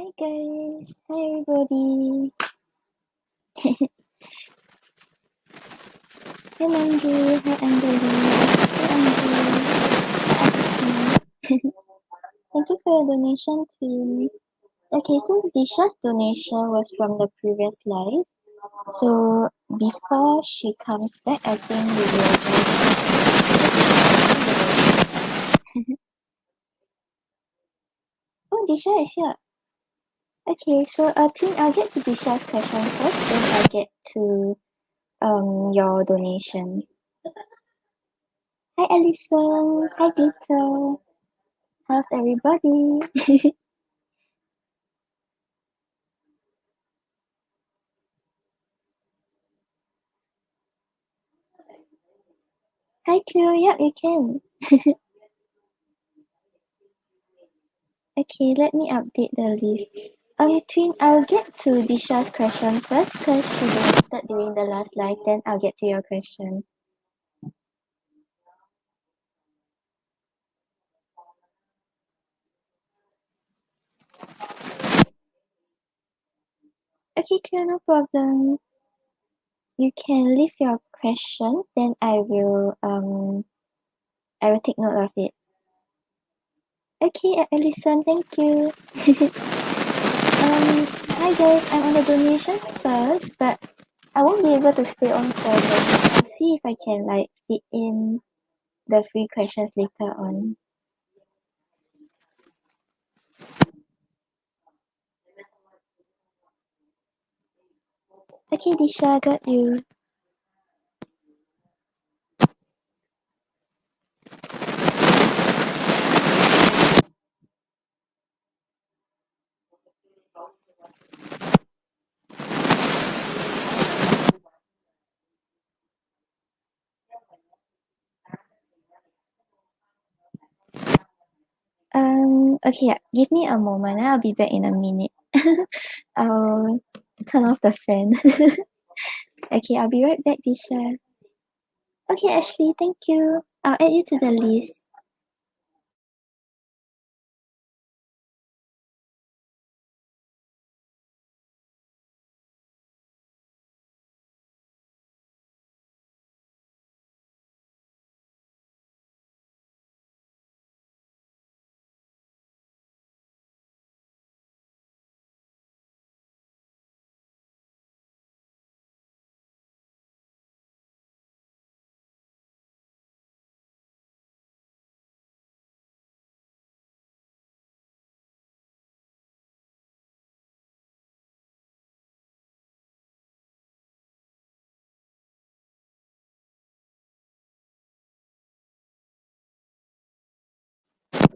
Hi guys, hi everybody. Hi Mandy, hi Anjali, hi Anjali, hi Aditi. Thank you for your donation, Twin. Okay, so Disha's donation was from the previous live. So before she comes back, I think we will just... Oh, Disha is here. Okay, so Twin, I'll get to Disha's question first, then I'll get to your donation. Hi Alison, hi Glitter. How's everybody? Hi Cleo, yep, you can. Okay, let me update the list. Twin, I'll get to Disha's question first because she donated during the last live, then I'll get to your question. Okay, Cleo, no problem. You can leave your question, then I will take note of it. Okay, Alison, thank you. Hi guys, I'm on the donations first, but I won't be able to stay on forever. I'll see if I can fit in the free questions later on. Okay, Disha, got you. Okay, yeah, give me a moment. I'll be back in a minute. I'll turn off the fan. Okay, I'll be right back, Disha. Okay, Ashley, thank you. I'll add you to the list.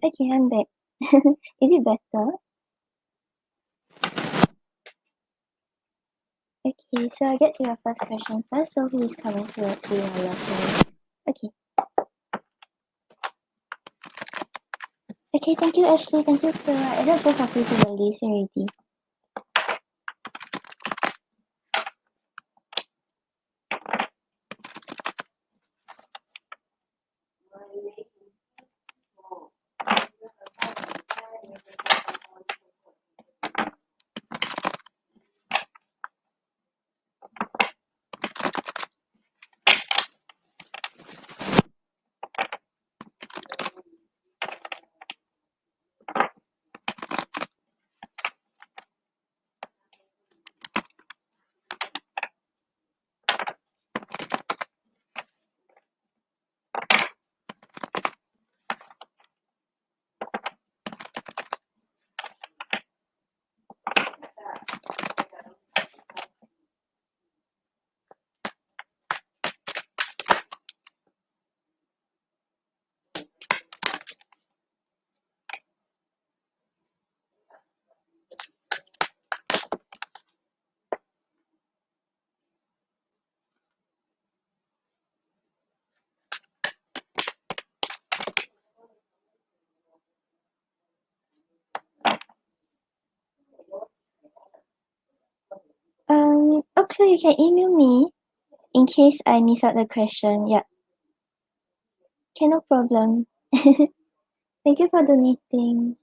Okay, I'm back. Is it better? Okay, so I'll get to your first question first. So who is coming to your love life? Okay. Okay, thank you, Ashley. Thank you, Kira. I added both of you to the list already. Okay, you can email me in case I miss out the question. Yeah. Okay, no problem. Thank you for donating.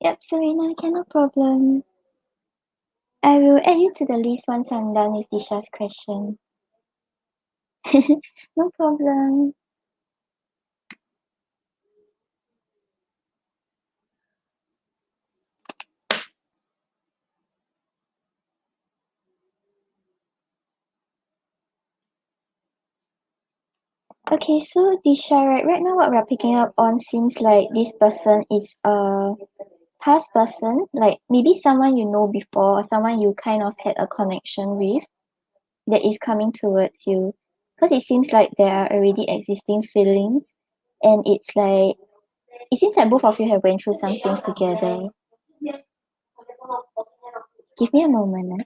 Yep, Serena, okay, no problem. I will add you to the list once I'm done with Disha's question. No problem. Okay, so Disha, right now what we're picking up on seems like this person is a past person, like maybe someone you know before or someone you kind of had a connection with that is coming towards you. Because it seems like there are already existing feelings and it seems like both of you have went through some things together. Give me a moment.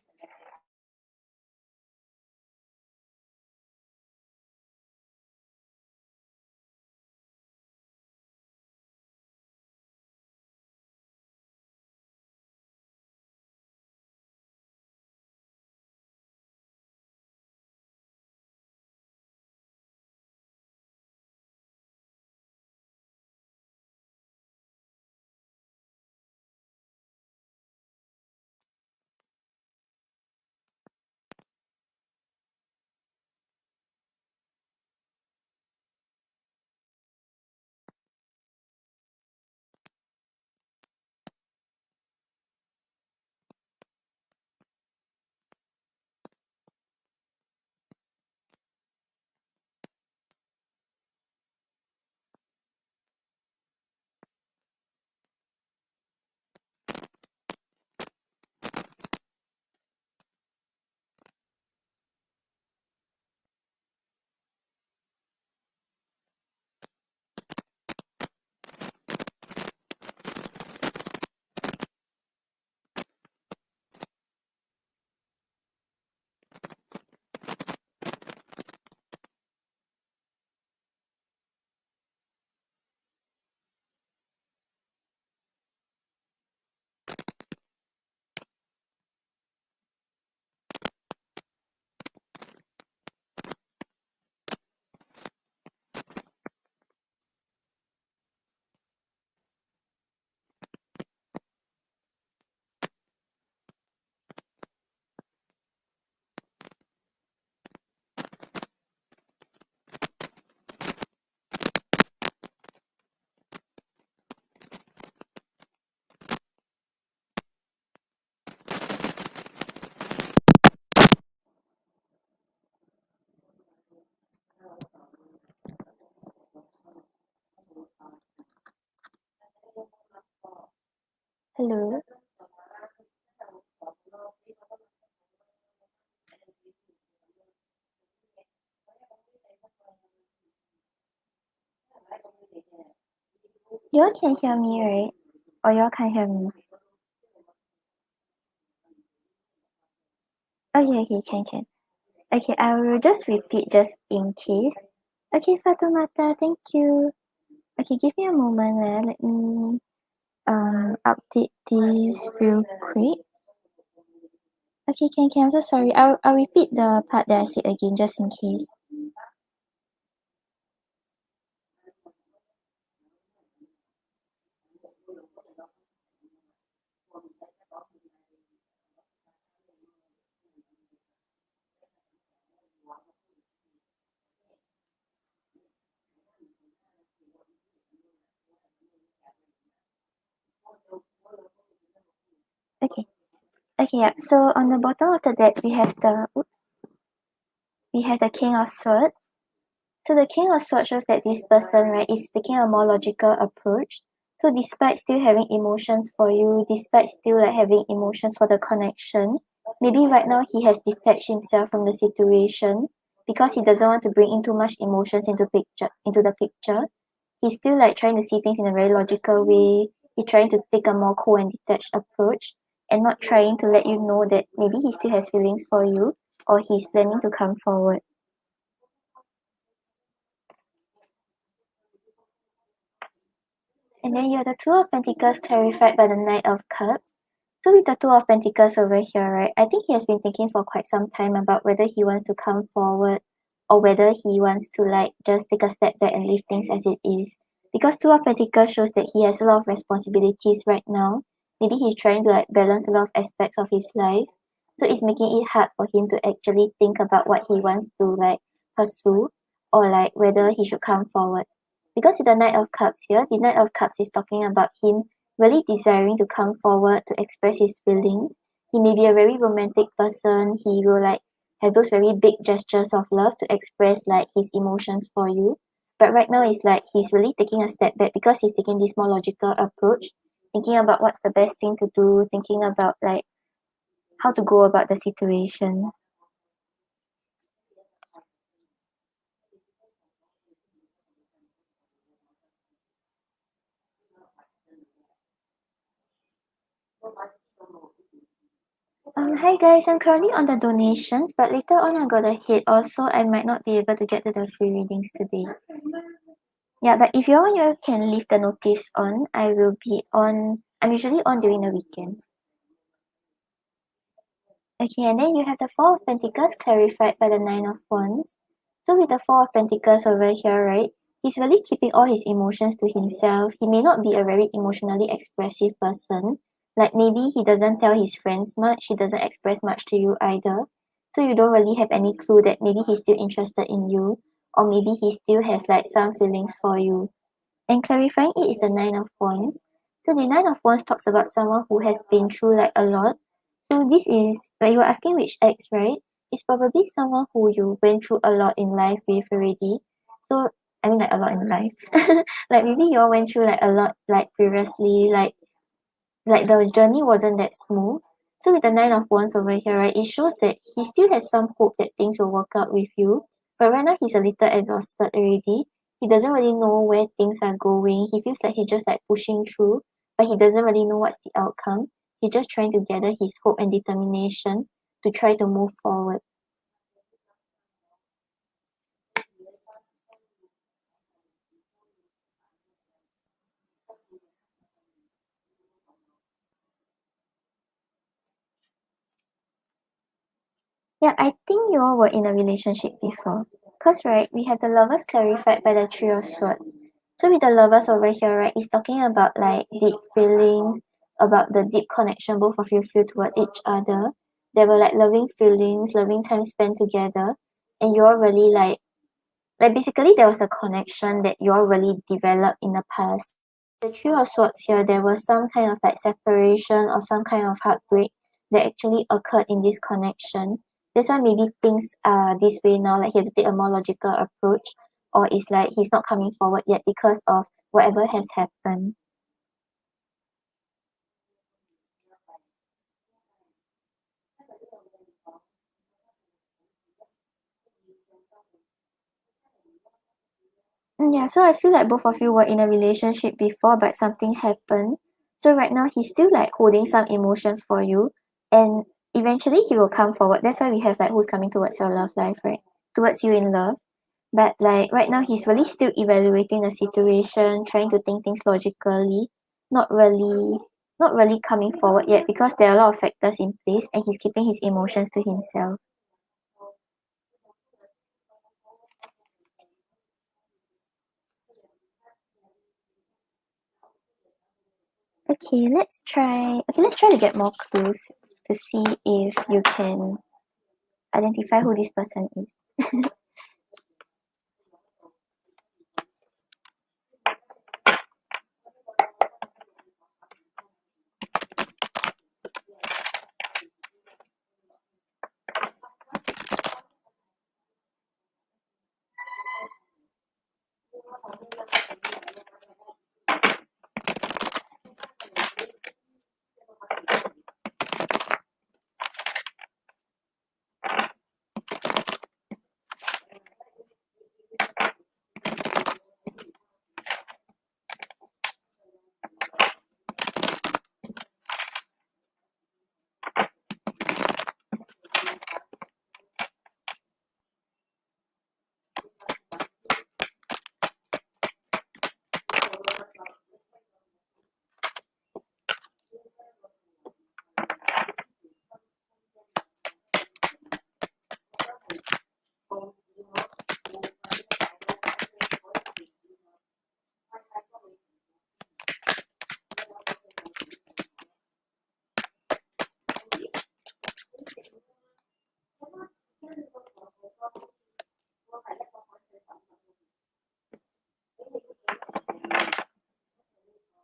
Hello. You all can hear me, right? Or you all can't hear me? Okay, can. Okay, I will just repeat just in case. Okay, Fatumata, thank you. Okay, give me a moment. Let me update this real quick. Okay, can. I'm so sorry. I'll repeat the part that I said again just in case. Okay. Okay, yeah. So on the bottom of the deck, we have the King of Swords. So the King of Swords shows that this person, right, is taking a more logical approach. So despite still having emotions for you, despite still like having emotions for the connection, maybe right now he has detached himself from the situation because he doesn't want to bring in too much emotions into the picture. He's still like trying to see things in a very logical way. He's trying to take a more cool and detached approach and not trying to let you know that maybe he still has feelings for you or he's planning to come forward. And then you have the Two of Pentacles clarified by the Knight of Cups. So with the Two of Pentacles over here, right, I think he has been thinking for quite some time about whether he wants to come forward or whether he wants to like just take a step back and leave things as it is. Because Two of Pentacles shows that he has a lot of responsibilities right now. Maybe he's trying to like balance a lot of aspects of his life. So it's making it hard for him to actually think about what he wants to like pursue or like whether he should come forward. Because with the Knight of Cups here, the Knight of Cups is talking about him really desiring to come forward to express his feelings. He may be a very romantic person. He will like have those very big gestures of love to express like his emotions for you. But right now it's like he's really taking a step back because he's taking this more logical approach, thinking about what's the best thing to do, thinking about like how to go about the situation. Hi guys, I'm currently on the donations, but later on I'm gonna hit also I might not be able to get to the free readings today. Yeah, but if you can leave the notice on, I will be on. I'm usually on during the weekends. Okay, and then you have the Four of Pentacles clarified by the Nine of Wands. So with the Four of Pentacles over here, right, he's really keeping all his emotions to himself. He may not be a very emotionally expressive person. Like maybe he doesn't tell his friends much, he doesn't express much to you either. So you don't really have any clue that maybe he's still interested in you, or maybe he still has like some feelings for you. And clarifying it is the Nine of Wands. So the Nine of Wands talks about someone who has been through like a lot. So this is when you were asking which ex, right? It's probably someone who you went through a lot in life with already. So I mean like a lot in life. Like maybe you all went through like a lot like previously, like the journey wasn't that smooth. So with the Nine of Wands over here, right, it shows that he still has some hope that things will work out with you. But right now he's a little exhausted already. He doesn't really know where things are going. He feels like he's just like pushing through, but he doesn't really know what's the outcome. He's just trying to gather his hope and determination to try to move forward. Yeah, I think you all were in a relationship before. Cause right, we have the lovers clarified by the Three of Swords. So with the lovers over here, right, it's talking about like deep feelings, about the deep connection both of you feel towards each other. There were like loving feelings, loving time spent together, and you're really like basically there was a connection that you all really developed in the past. The Three of Swords here, there was some kind of like separation or some kind of heartbreak that actually occurred in this connection. That's why maybe things are this way now, like he has to take a more logical approach, or it's like he's not coming forward yet because of whatever has happened. Yeah, so I feel like both of you were in a relationship before, but something happened. So right now he's still like holding some emotions for you, and eventually he will come forward. That's why we have like who's coming towards your love life, right? Towards you in love. But like right now he's really still evaluating the situation, trying to think things logically, not really not really coming forward yet because there are a lot of factors in place and he's keeping his emotions to himself. Okay, let's try to get more clues to see if you can identify who this person is.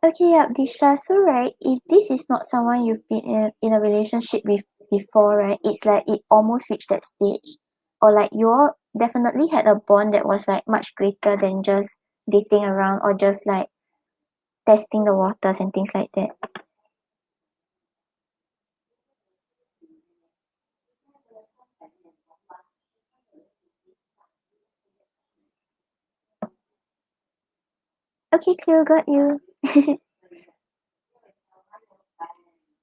Okay, yeah, Disha. So, right, if this is not someone you've been in a relationship with before, right, it's like it almost reached that stage. Or like you all definitely had a bond that was like much greater than just dating around or just like testing the waters and things like that. Okay, Cleo, got you.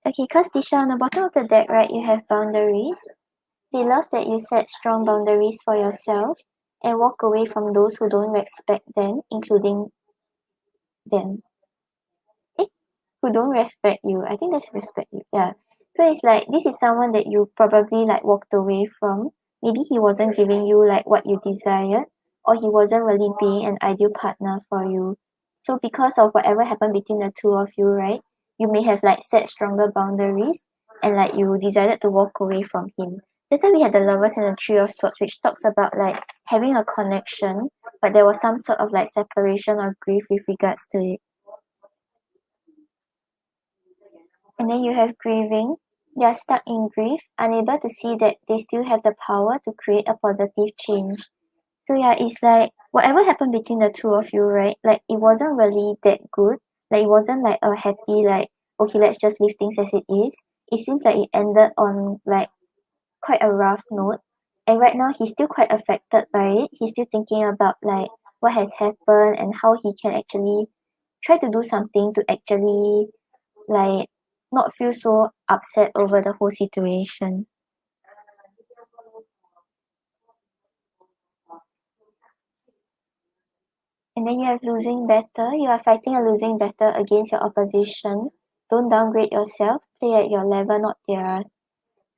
Okay, cause Disha, on the bottom of the deck, right, you have boundaries. They love that you set strong boundaries for yourself and walk away from those who don't respect them, including them. Eh, who don't respect you. I think that's respect you. Yeah. So it's like this is someone that you probably like walked away from. Maybe he wasn't giving you like what you desired, or he wasn't really being an ideal partner for you. So because of whatever happened between the two of you, right? You may have like set stronger boundaries and like you decided to walk away from him. That's why we had the lovers and the three of swords, which talks about like having a connection, but there was some sort of like separation or grief with regards to it. And then you have grieving. They are stuck in grief, unable to see that they still have the power to create a positive change. So yeah, it's like whatever happened between the two of you, right? Like it wasn't really that good. Like it wasn't like a happy like, okay, let's just leave things as it is. It seems like it ended on like quite a rough note. And right now he's still quite affected by it. He's still thinking about like what has happened and how he can actually try to do something to actually like not feel so upset over the whole situation. And then you have losing battle. You are fighting a losing battle against your opposition. Don't downgrade yourself. Play at your level, not theirs.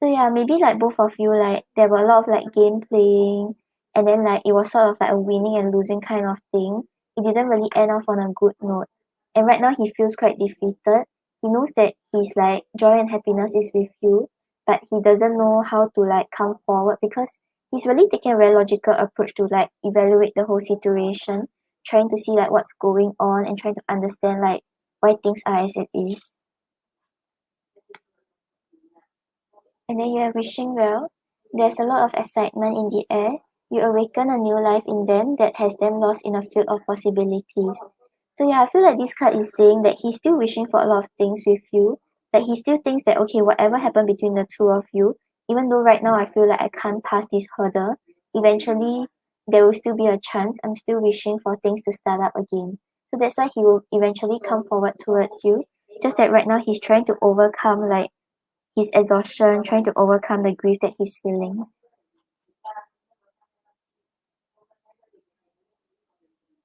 So yeah, maybe like both of you like there were a lot of like game playing and then like it was sort of like a winning and losing kind of thing. It didn't really end off on a good note. And right now he feels quite defeated. He knows that his like joy and happiness is with you, but he doesn't know how to like come forward because he's really taking a very logical approach to like evaluate the whole situation, trying to see like what's going on and trying to understand like why things are as it is. And then you are wishing well. There's a lot of excitement in the air. You awaken a new life in them that has them lost in a field of possibilities. So yeah, I feel like this card is saying that he's still wishing for a lot of things with you. Like he still thinks that okay, whatever happened between the two of you, even though right now I feel like I can't pass this hurdle, eventually there will still be a chance. I'm still wishing for things to start up again. So that's why he will eventually come forward towards you. Just that right now he's trying to overcome like his exhaustion, trying to overcome the grief that he's feeling.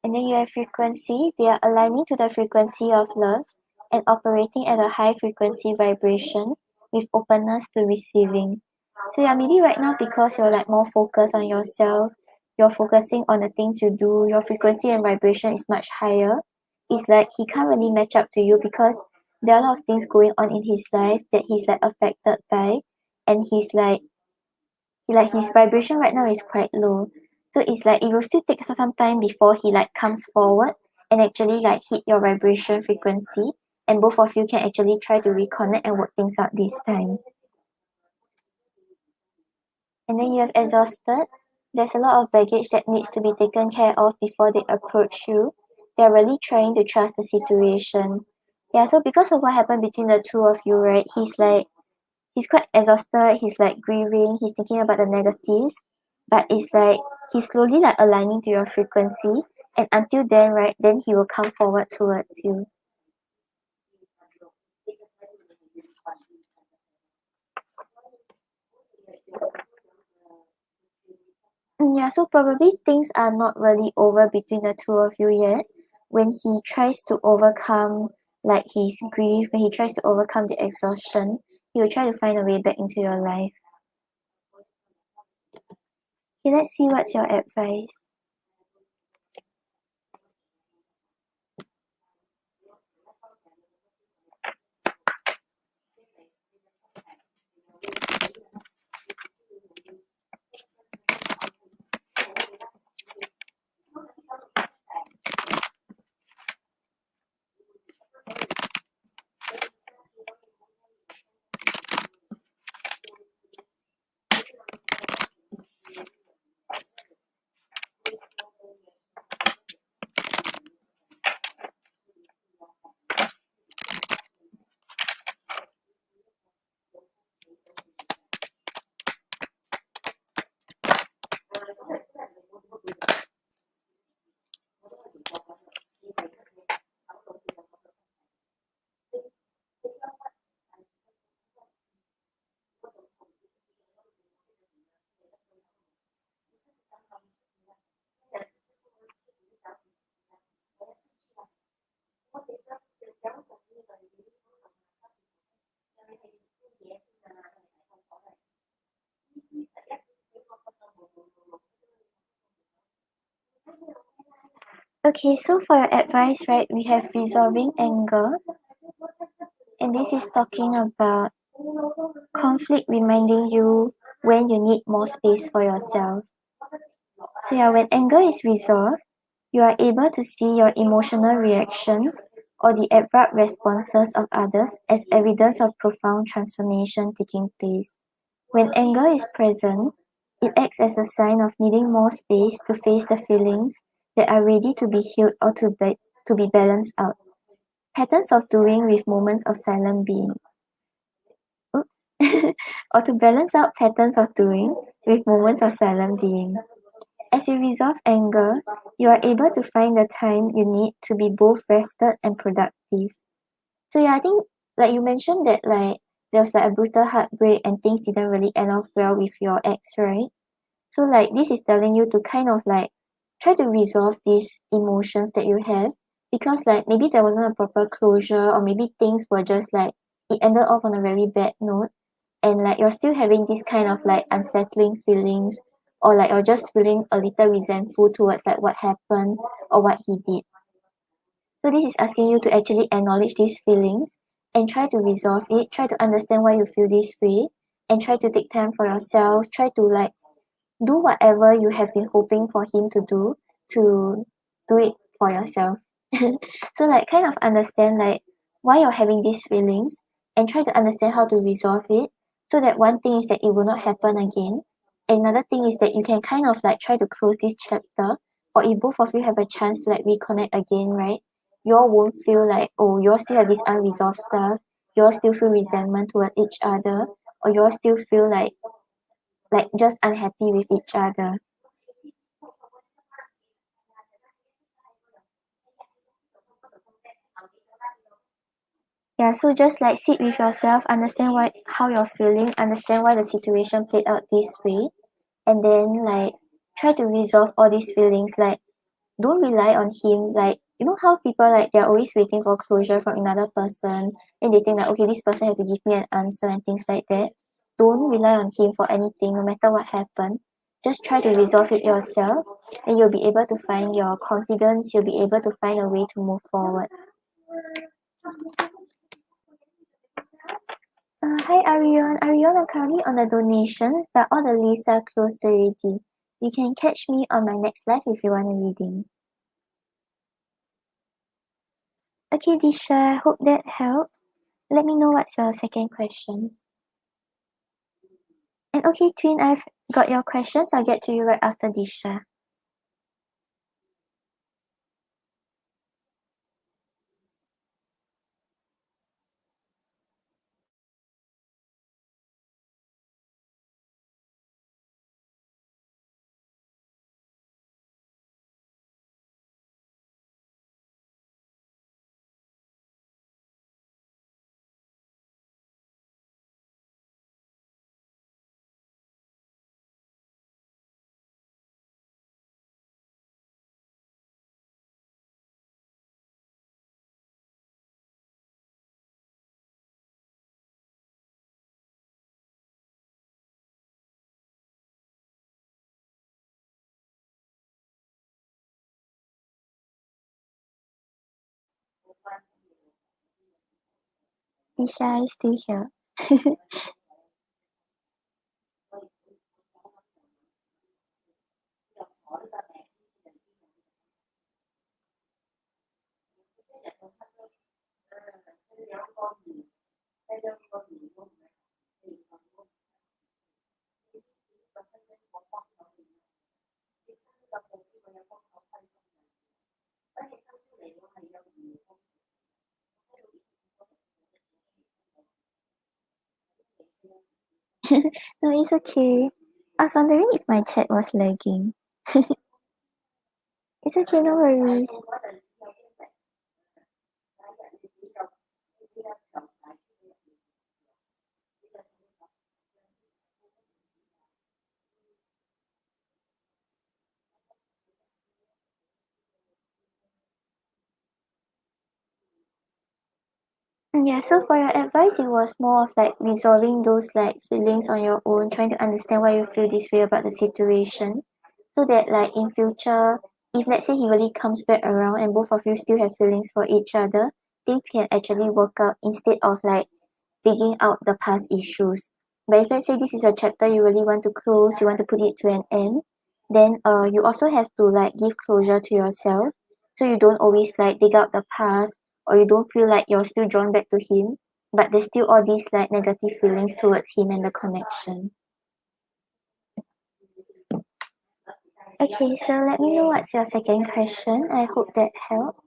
And then you have frequency. They are aligning to the frequency of love and operating at a high frequency vibration with openness to receiving. So yeah, maybe right now because you're like more focused on yourself, you're focusing on the things you do, your frequency and vibration is much higher. It's like he can't really match up to you because there are a lot of things going on in his life that he's like affected by and he's like his vibration right now is quite low. So it's like it will still take some time before he like comes forward and actually like hit your vibration frequency and both of you can actually try to reconnect and work things out this time. And then you have exhausted. There's a lot of baggage that needs to be taken care of before they approach you. They're really trying to trust the situation. Yeah, so because of what happened between the two of you, right, he's quite exhausted, he's like grieving, he's thinking about the negatives, but it's like he's slowly like aligning to your frequency, and until then, right, then he will come forward towards you. Yeah, so probably things are not really over between the two of you yet. When he tries to overcome like his grief, when he tries to overcome the exhaustion, he will try to find a way back into your life. Okay, let's see what's your advice. Okay, so for your advice, right, we have resolving anger, and this is talking about conflict reminding you when you need more space for yourself. So yeah, when anger is resolved, you are able to see your emotional reactions or the abrupt responses of others as evidence of profound transformation taking place. When anger is present, it acts as a sign of needing more space to face the feelings that are ready to be healed or to be balanced out. Patterns of doing with moments of silent being. Oops. Or to balance out patterns of doing with moments of silent being. As you resolve anger, you are able to find the time you need to be both rested and productive. So yeah, I think like you mentioned that like there was like a brutal heartbreak and things didn't really end off well with your ex, right? So like this is telling you to kind of like try to resolve these emotions that you have because like maybe there wasn't a proper closure or maybe things were just like it ended off on a very bad note and like you're still having this kind of like unsettling feelings or like you're just feeling a little resentful towards like what happened or what he did. So this is asking you to actually acknowledge these feelings and try to resolve it, try to understand why you feel this way and try to take time for yourself, try to like do whatever you have been hoping for him to do it for yourself. So like kind of understand like why you're having these feelings and try to understand how to resolve it so that one thing is that it will not happen again. Another thing is that you can kind of like try to close this chapter or if both of you have a chance to like reconnect again, right? You all won't feel like, oh, you all still have this unresolved stuff, you all still feel resentment towards each other, or you all still feel like just unhappy with each other. Yeah, so just like sit with yourself, understand how you're feeling, understand why the situation played out this way, and then like try to resolve all these feelings. Like don't rely on him. Like you know how people like they're always waiting for closure from another person and they think like okay this person has to give me an answer and things like that. Don't rely on him for anything, no matter what happened. Just try to resolve it yourself and you'll be able to find your confidence, you'll be able to find a way to move forward. Hi Arion. Arion, I'm currently on the donations, but all the lists are closed already. You can catch me on my next live if you want a reading. Okay, Disha, hope that helps. Let me know what's your second question. And okay, Twin, I've got your questions. I'll get to you right after Disha. Disha is still here. No, it's okay. I was wondering if my chat was lagging. It's okay, no worries. Yeah, so for your advice, it was more of like resolving those like feelings on your own, trying to understand why you feel this way about the situation, so that like in future if let's say he really comes back around and both of you still have feelings for each other, things can actually work out instead of like digging out the past issues. But if let's say this is a chapter you really want to close, you want to put it to an end, then you also have to like give closure to yourself, so you don't always like dig out the past, or you don't feel like you're still drawn back to him, but there's still all these like negative feelings towards him and the connection. Okay, so let me know what's your second question. I hope that helped.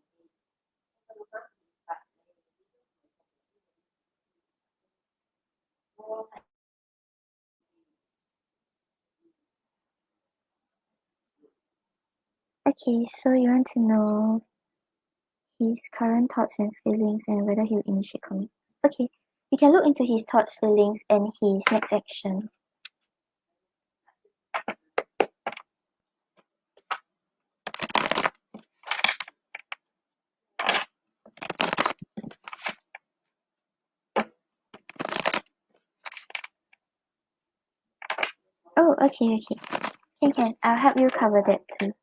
Okay, so you want to know his current thoughts and feelings and whether he'll initiate commitment. Okay, we can look into his thoughts, feelings, and his next action. Oh, okay. Can. I'll help you cover that too.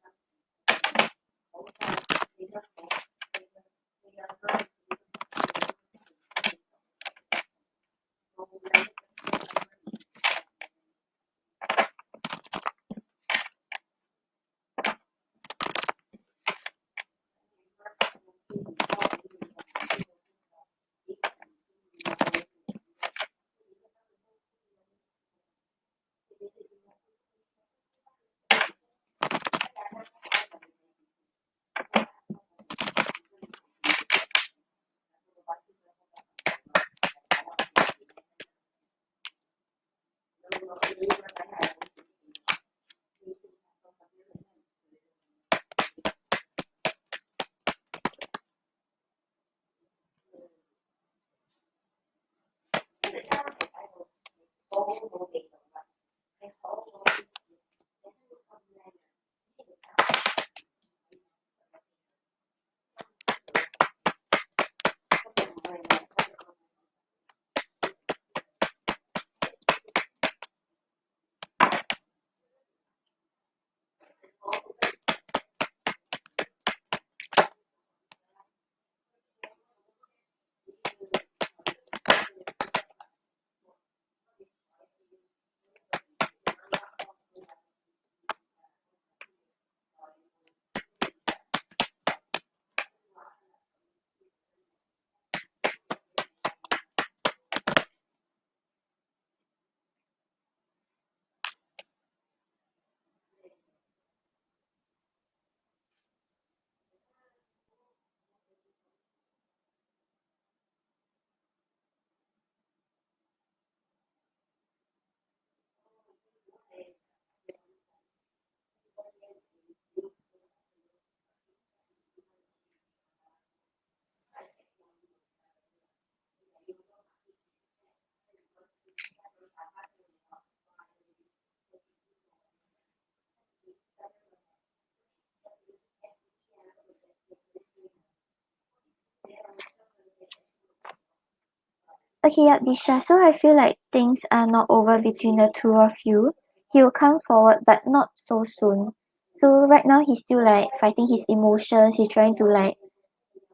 Okay, yeah, Disha. So I feel like things are not over between the two of you. He will come forward, but not so soon. So right now he's still like fighting his emotions. He's trying to like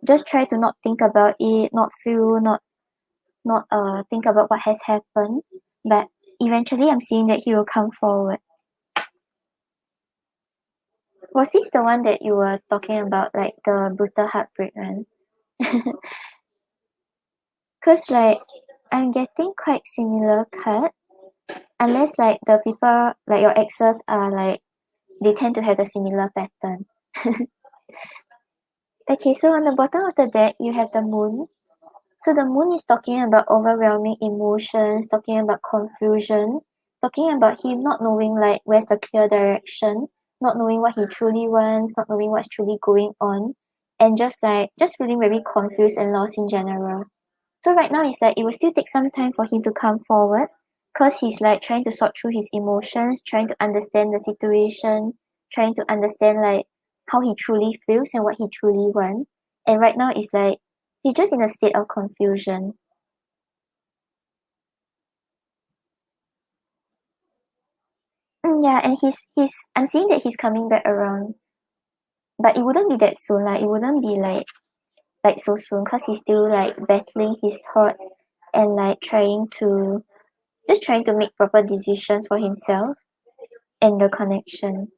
just try to not think about it, not feel, not think about what has happened. But eventually, I'm seeing that he will come forward. Was this the one that you were talking about, like the brutal heartbreak one? Cause like I'm getting quite similar cards, unless like the people like your exes are like they tend to have a similar pattern. Okay, so on the bottom of the deck you have the moon. So the moon is talking about overwhelming emotions, talking about confusion, talking about him not knowing like where's the clear direction, not knowing what he truly wants, not knowing what's truly going on, and just feeling very confused and lost in general. So right now it's like it will still take some time for him to come forward, because he's like trying to sort through his emotions, trying to understand the situation, trying to understand like how he truly feels and what he truly wants. And right now it's like he's just in a state of confusion. Yeah, and he's I'm seeing that he's coming back around. but it wouldn't be that soon, like it wouldn't be like so soon, because he's still like battling his thoughts and like trying to make proper decisions for himself and the connection.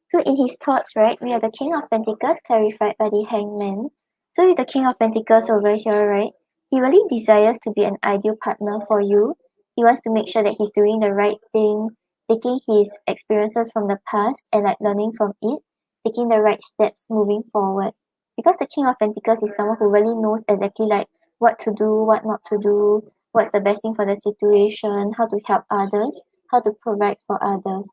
So in his thoughts, right, we have the King of Pentacles clarified by the Hangman. So with the King of Pentacles over here, right, he really desires to be an ideal partner for you. He wants to make sure that he's doing the right thing, taking his experiences from the past and like learning from it, taking the right steps moving forward. Because the King of Pentacles is someone who really knows exactly like what to do, what not to do, what's the best thing for the situation, how to help others, how to provide for others.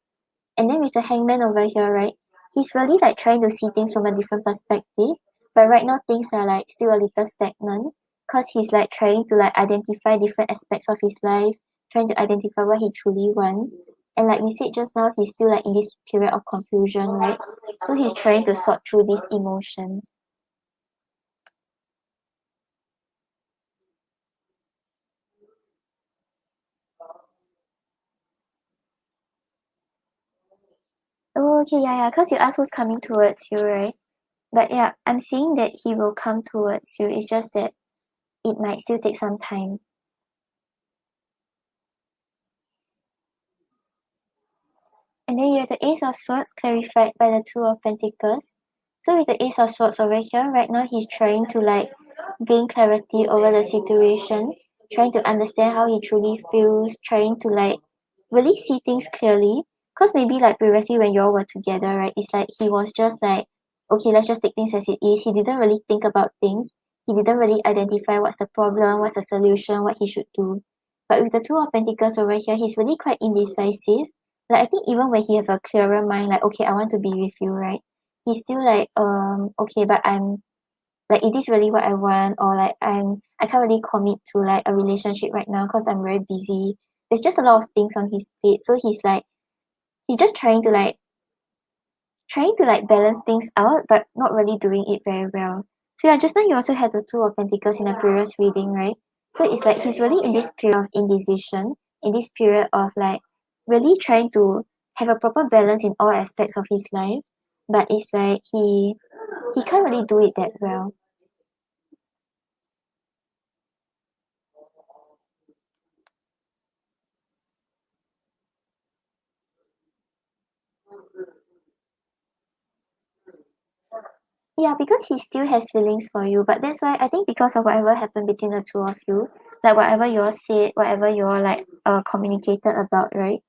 And then with the Hangman over here, right, he's really like trying to see things from a different perspective. But right now things are like still a little stagnant, because he's like trying to like identify different aspects of his life, trying to identify what he truly wants. And like we said just now, he's still like in this period of confusion, right? So he's trying to sort through these emotions. Oh, okay, yeah, because you asked who's coming towards you, right? But yeah, I'm seeing that he will come towards you. It's just that it might still take some time. And then you have the Ace of Swords clarified by the Two of Pentacles. So with the Ace of Swords over here, right now he's trying to like gain clarity over the situation, trying to understand how he truly feels, trying to like really see things clearly. Cause maybe like previously when y'all were together, right, it's like he was just like, okay, let's just take things as it is. He didn't really think about things. He didn't really identify what's the problem, what's the solution, what he should do. But with the Two of Pentacles over here, he's really quite indecisive. Like I think even when he have a clearer mind, like okay, I want to be with you, right? He's still like, okay, but I'm like, is this really what I want? Or like I can't really commit to like a relationship right now because I'm very busy. There's just a lot of things on his plate. So he's just trying to like balance things out, but not really doing it very well. So yeah, just now you also had the Two of Pentacles in a previous reading, right? So it's like he's really in this period of indecision, in this period of like really trying to have a proper balance in all aspects of his life, but it's like he can't really do it that well. Yeah, because he still has feelings for you, but that's why I think because of whatever happened between the two of you, like whatever you all said, whatever you all like communicated about, right?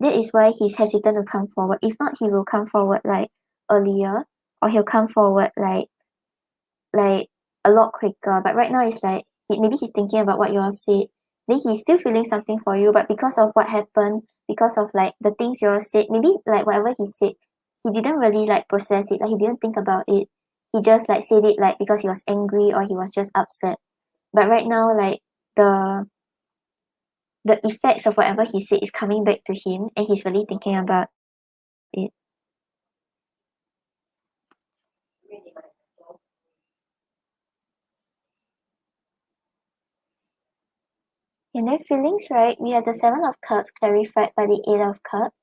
That is why he's hesitant to come forward. If not, he will come forward like earlier, or he'll come forward like a lot quicker. But right now it's like maybe he's thinking about what you all said. Then he's still feeling something for you, but because of what happened, because of like the things you all said, maybe like whatever he said, he didn't really like process it. Like he didn't think about it. He just like said it like because he was angry or he was just upset. But right now, like the effects of whatever he said is coming back to him, and he's really thinking about it. In their feelings, right, we have the Seven of Cups clarified by the Eight of Cups.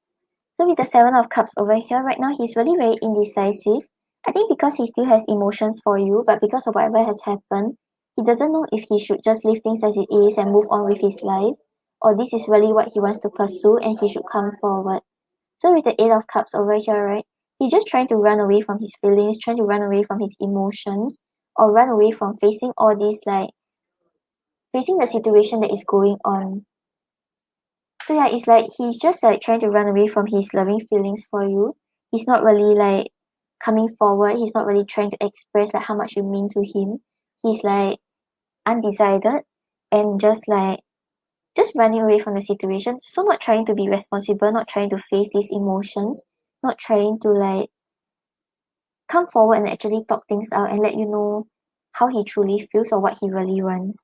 So with the Seven of Cups over here, right now he's really very indecisive. I think because he still has emotions for you, but because of whatever has happened, he doesn't know if he should just leave things as it is and move on with his life, or this is really what he wants to pursue and he should come forward. So with the Eight of Cups over here, right, he's just trying to run away from his feelings, trying to run away from his emotions, or run away from facing all these like facing the situation that is going on. So yeah, it's like he's just like trying to run away from his loving feelings for you. He's not really like coming forward. He's not really trying to express like how much you mean to him. He's like undecided and just running away from the situation. So not trying to be responsible, not trying to face these emotions, not trying to like come forward and actually talk things out and let you know how he truly feels or what he really wants.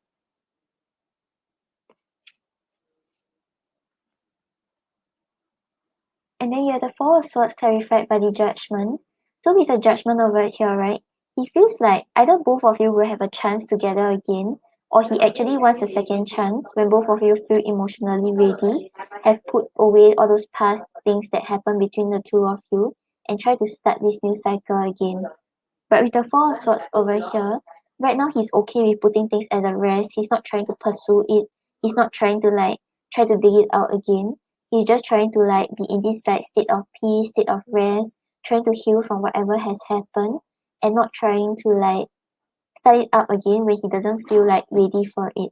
And then you have the Four of Swords clarified by the Judgement. So with the Judgement over here, right, he feels like either both of you will have a chance together again, or he actually wants a second chance when both of you feel emotionally ready, have put away all those past things that happened between the two of you, and try to start this new cycle again. But with the Four of Swords over here, right now he's okay with putting things at the rest. He's not trying to pursue it. He's not trying to like try to dig it out again. He's just trying to like be in this like state of peace, state of rest, trying to heal from whatever has happened, and not trying to like start it up again when he doesn't feel like ready for it.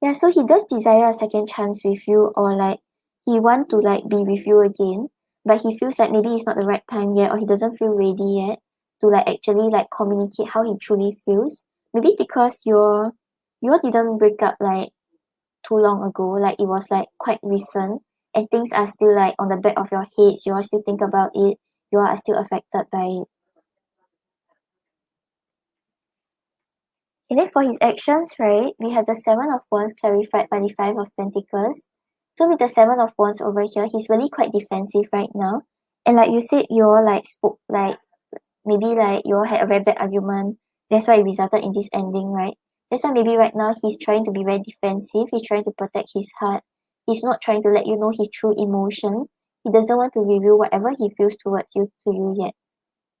Yeah, so he does desire a second chance with you, or like he want to like be with you again, but he feels like maybe it's not the right time yet, or he doesn't feel ready yet to like actually like communicate how he truly feels. Maybe because you all didn't break up like too long ago, like it was like quite recent, and things are still like on the back of your heads. You all still think about it. You all are still affected by it. And then for his actions, right, we have the Seven of Wands clarified by the Five of Pentacles. So with the Seven of Wands over here, he's really quite defensive right now. And like you said, you all like spoke like maybe like you all had a very bad argument. That's why it resulted in this ending, right? That's why maybe right now he's trying to be very defensive. He's trying to protect his heart. He's not trying to let you know his true emotions. He doesn't want to reveal whatever he feels towards you to you yet.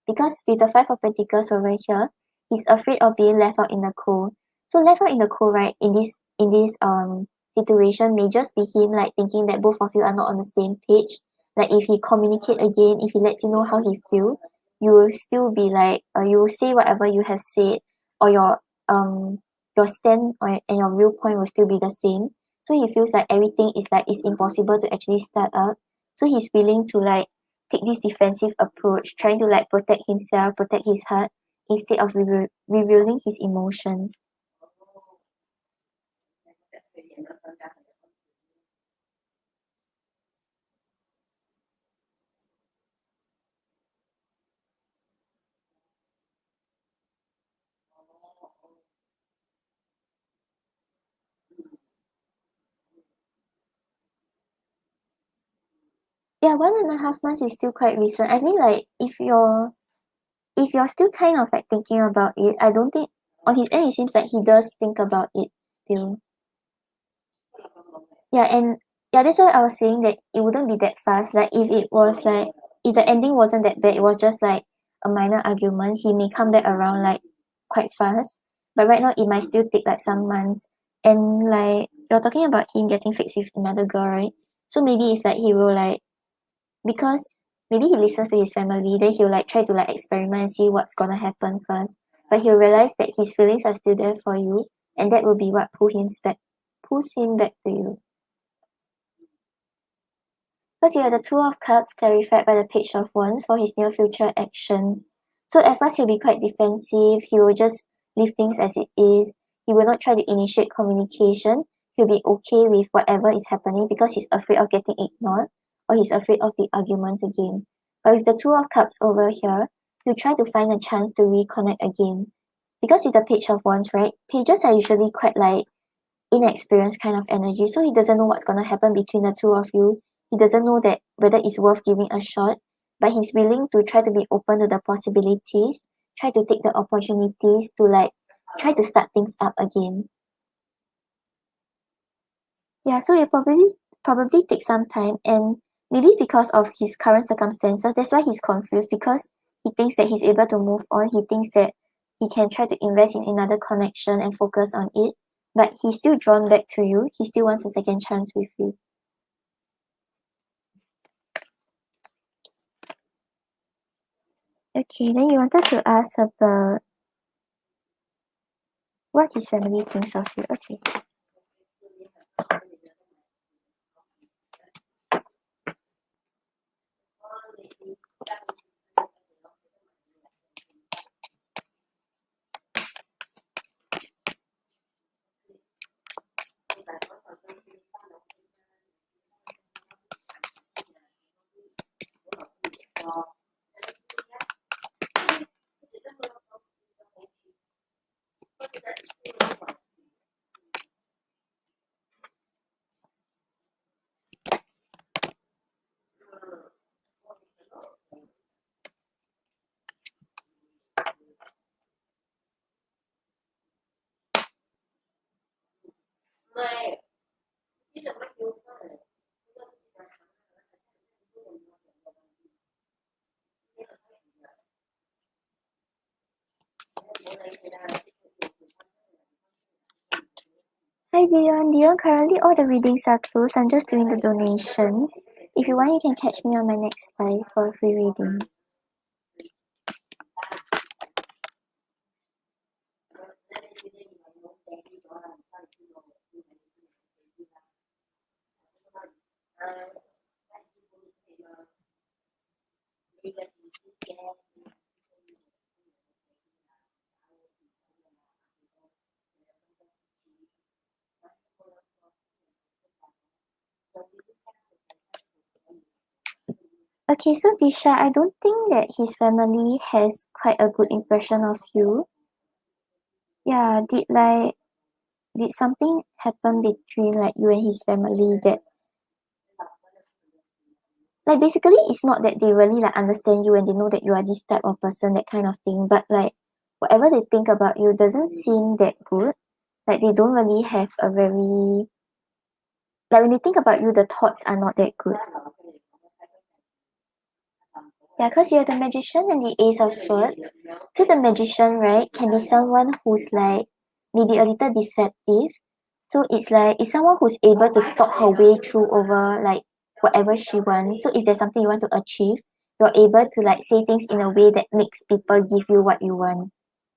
Because with the Five of Pentacles over here, he's afraid of being left out in the cold. So left out in the cold, right, in this situation may just be him like thinking that both of you are not on the same page. Like if he communicate again, if he lets you know how he feel, you will still be like you will say whatever you have said, or your stand and your viewpoint will still be the same. So he feels like everything is like it's impossible to actually start up. So he's willing to like take this defensive approach, trying to like protect himself, protect his heart, instead of revealing his emotions. Yeah, 1.5 months is still quite recent. I mean, like if you're still kind of like thinking about it, I don't think on his end it seems like he does think about it still. Yeah, and yeah, that's why I was saying that it wouldn't be that fast. Like if it was like if the ending wasn't that bad, it was just like a minor argument, he may come back around like quite fast. But right now it might still take like some months. And like you're talking about him getting fixed with another girl, right? So maybe it's like he will like because maybe he listens to his family, then he'll like try to like experiment and see what's gonna happen first. But he'll realize that his feelings are still there for you, and that will be what pulls him back to you. Because you have the Two of Cups clarified by the Page of Wands for his near future actions. So at first he'll be quite defensive, he will just leave things as it is. He will not try to initiate communication. He'll be okay with whatever is happening because he's afraid of getting ignored, or he's afraid of the argument again. But with the Two of Cups over here, he'll try to find a chance to reconnect again. Because with the Page of Wands, right, pages are usually quite like inexperienced kind of energy, so he doesn't know what's gonna happen between the two of you. He doesn't know that whether it's worth giving a shot, but he's willing to try to be open to the possibilities, try to take the opportunities to like try to start things up again. Yeah, so it probably take some time, and maybe because of his current circumstances, that's why he's confused, because he thinks that he's able to move on. He thinks that he can try to invest in another connection and focus on it, but he's still drawn back to you. He still wants a second chance with you. Okay, then you wanted to ask about what his family thinks of you. Okay. Dion, currently all the readings are closed. I'm just doing the donations. If you want, you can catch me on my next live for a free reading. Okay, so Disha, I don't think that his family has quite a good impression of you. Yeah, did something happen between like you and his family that like basically it's not that they really like understand you and they know that you are this type of person, that kind of thing, but like whatever they think about you doesn't seem that good. Like they don't really have a very like when they think about you, the thoughts are not that good. Yeah, because you're the magician and the ace of swords. So the magician, right, can be someone who's like maybe a little deceptive. So it's like it's someone who's able to talk her way through over like whatever she wants. So if there's something you want to achieve, you're able to like say things in a way that makes people give you what you want.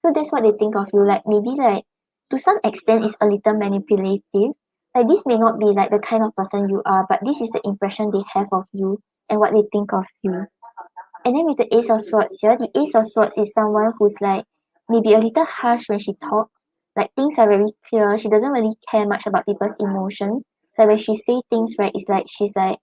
So that's what they think of you. Like maybe like to some extent it's a little manipulative. Like this may not be like the kind of person you are, but this is the impression they have of you and what they think of you. And then with the Ace of Swords here, the Ace of Swords is someone who's like maybe a little harsh when she talks. Like things are very clear. She doesn't really care much about people's emotions. Like when she say things, right, it's like she's like,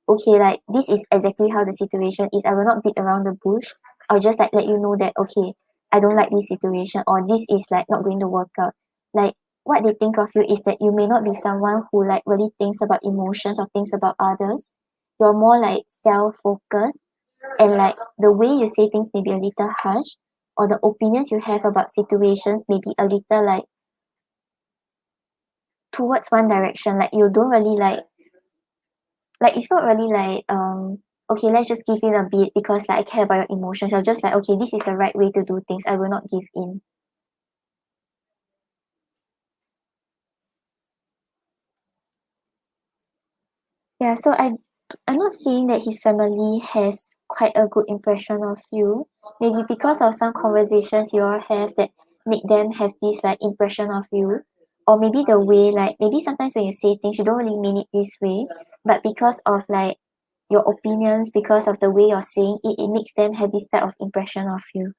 okay, like this is exactly how the situation is. I will not beat around the bush. I'll just like let you know that okay, I don't like this situation or this is like not going to work out. Like what they think of you is that you may not be someone who like really thinks about emotions or thinks about others. You're more like self-focused and like the way you say things may be a little harsh or the opinions you have about situations may be a little towards one direction like you don't really like it's not really like okay let's just give in a bit because like I care about your emotions. You're just like okay, this is the right way to do things, I will not give in. Yeah, so I'm not saying that his family has quite a good impression of you. Maybe because of some conversations you all have that make them have this like impression of you. Or maybe the way like maybe sometimes when you say things you don't really mean it this way, but because of like your opinions, because of the way you're saying it, it makes them have this type of impression of you.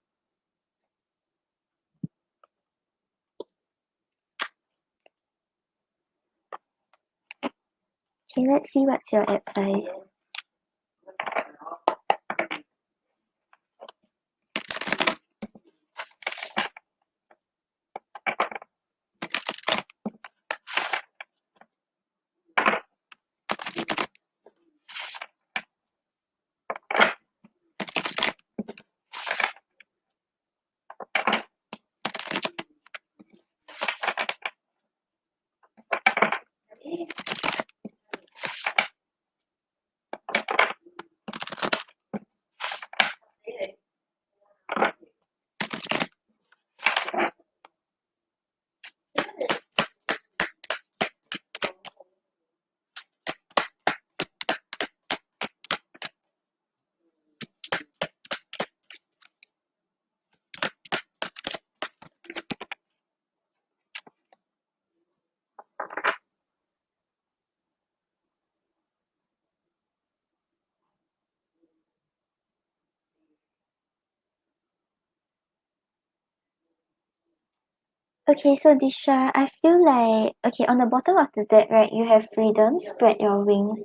Okay, let's see what's your advice. Okay, so Disha, I feel like okay, on the bottom of the deck, right, you have freedom, spread your wings.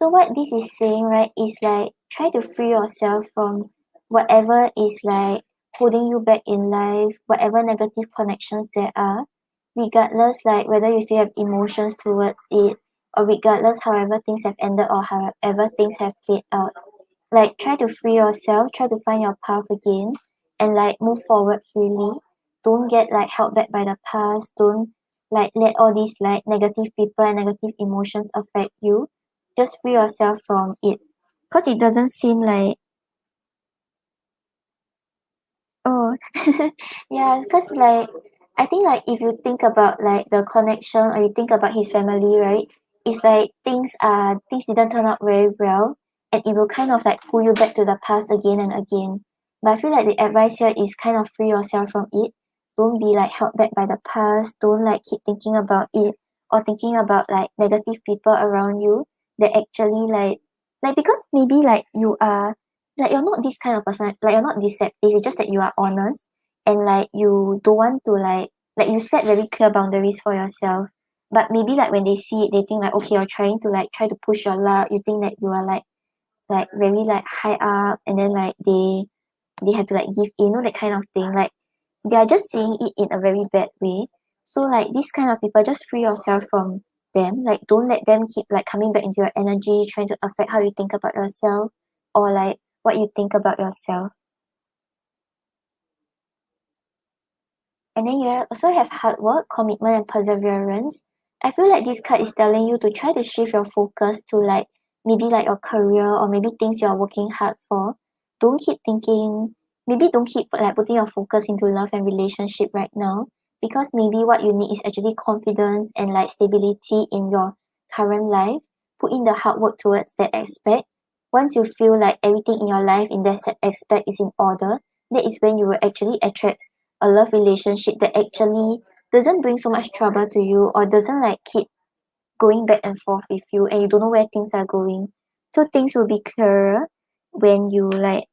So what this is saying, right, is like try to free yourself from whatever is like holding you back in life, whatever negative connections there are, regardless like whether you still have emotions towards it, or regardless however things have ended or however things have played out. Like try to free yourself, try to find your path again and like move forward freely. Don't get like held back by the past. Don't like let all these like negative people and negative emotions affect you. Just free yourself from it. Cause it doesn't seem like oh yeah, cause like I think like if you think about like the connection or you think about his family, right? It's like things didn't turn out very well and it will kind of like pull you back to the past again and again. But I feel like the advice here is kind of free yourself from it. Don't be like held back by the past. Don't like keep thinking about it or thinking about like negative people around you that actually like because maybe like you are like you're not this kind of person, like you're not deceptive, it's just that you are honest and like you don't want to like you set very clear boundaries for yourself. But maybe like when they see it, they think like okay, you're trying to like try to push your luck. You think that you are like very like high up, and then like they have to like give in, you know, that kind of thing. Like they are just seeing it in a very bad way. So like this kind of people, just free yourself from them. Like don't let them keep like coming back into your energy, trying to affect how you think about yourself or like what you think about yourself. And then you also have hard work, commitment, and perseverance. I feel like this card is telling you to try to shift your focus to like maybe like your career or maybe things you are working hard for. Don't keep thinking, maybe don't keep like putting your focus into love and relationship right now because maybe what you need is actually confidence and like stability in your current life. Put in the hard work towards that aspect. Once you feel like everything in your life in that aspect is in order, that is when you will actually attract a love relationship that actually doesn't bring so much trouble to you or doesn't like keep going back and forth with you and you don't know where things are going. So things will be clearer when you like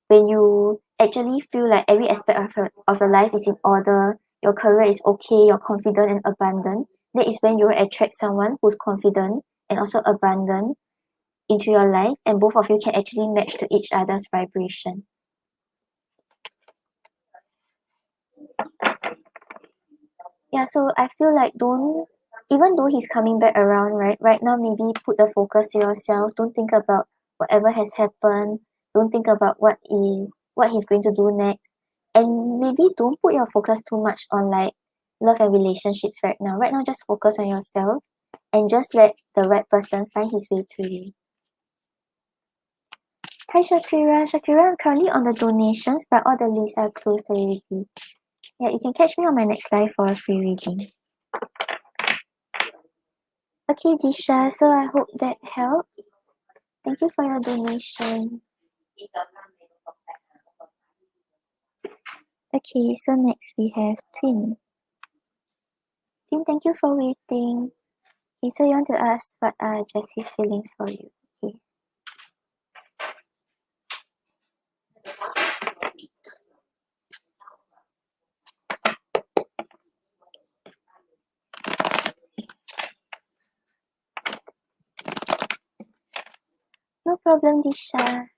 when you actually feel like every aspect of your life is in order, your career is okay, you're confident and abundant. That is when you will attract someone who's confident and also abundant into your life and both of you can actually match to each other's vibration. Yeah, so I feel like don't even though he's coming back around, right now maybe put the focus to yourself. Don't think about whatever has happened. Don't think about what he's going to do next. And maybe don't put your focus too much on like love and relationships right now. Right now just focus on yourself and just let the right person find his way to you. Hi Shakira. Shakira, I'm currently on the donations, but all the lists are closed already. Yeah, you can catch me on my next live for a free reading. Okay, Disha, so I hope that helps. Thank you for your donation. Okay, so next we have Twin. Twin, thank you for waiting. Okay, so you want to ask what are Jessie's feelings for you? Okay. No problem, Disha.